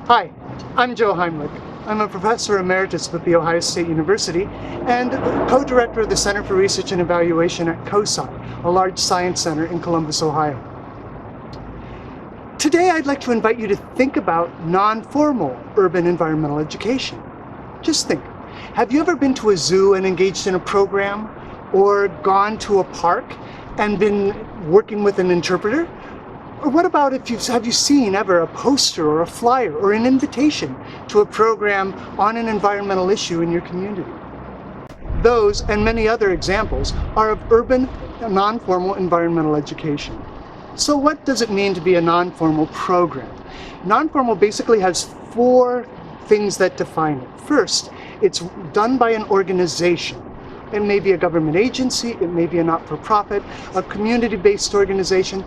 Hi, I'm Joe Heimlich. I'm a professor emeritus with The Ohio State University and co-director of the Center for Research and Evaluation at COSI, a large science center in Columbus, Ohio. Today I'd like to invite you to think about non-formal urban environmental education. Just think, have you ever been to a zoo and engaged in a program, or gone to a park and been working with an interpreter? Or what about have you seen ever a poster or a flyer or an invitation to a program on an environmental issue in your community? Those and many other examples are of urban non-formal environmental education. So what does it mean to be a non-formal program? Non-formal basically has four things that define it. First, it's done by an organization. It may be a government agency, it may be a not-for-profit, a community-based organization,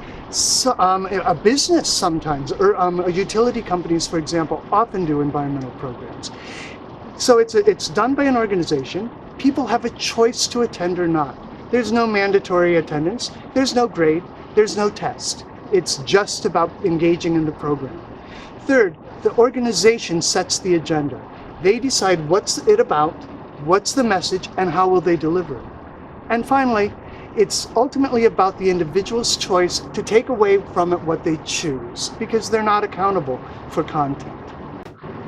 a business sometimes, or utility companies, for example, often do environmental programs. So it's done by an organization. People have a choice to attend or not. There's no mandatory attendance, there's no grade, there's no test. It's just about engaging in the program. Third, the organization sets the agenda. They decide what's it about, what's the message, and how will they deliver it. And finally, it's ultimately about the individual's choice to take away from it what they choose, because they're not accountable for content.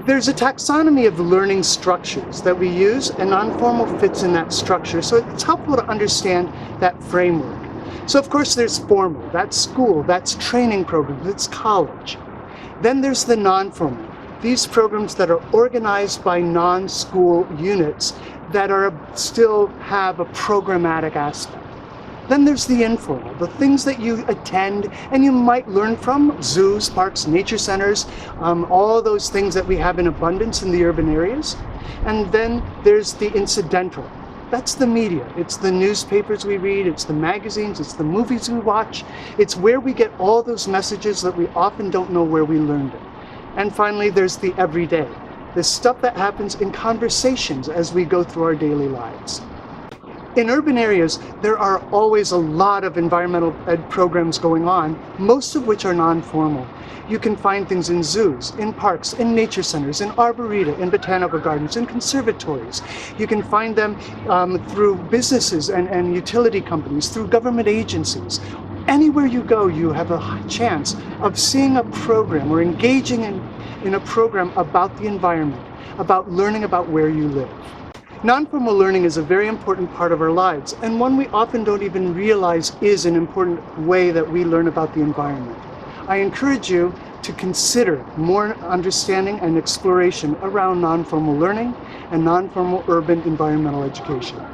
There's a taxonomy of learning structures that we use, and non-formal fits in that structure, so it's helpful to understand that framework. So of course there's formal, that's school, that's training programs, it's college. Then there's the non-formal. These programs that are organized by non-school units that still have a programmatic aspect. Then there's the informal, the things that you attend and you might learn from: zoos, parks, nature centers, all those things that we have in abundance in the urban areas. And then there's the incidental. That's the media. It's the newspapers we read, it's the magazines, it's the movies we watch. It's where we get all those messages that we often don't know where we learned it. And finally, there's the everyday, the stuff that happens in conversations as we go through our daily lives. In urban areas, there are always a lot of environmental ed programs going on, most of which are non-formal. You can find things in zoos, in parks, in nature centers, in arboreta, in botanical gardens, in conservatories. You can find them through businesses and utility companies, through government agencies. Anywhere you go, you have a chance of seeing a program or engaging in a program about the environment, about learning about where you live. Non-formal learning is a very important part of our lives, and one we often don't even realize is an important way that we learn about the environment. I encourage you to consider more understanding and exploration around non-formal learning and non-formal urban environmental education.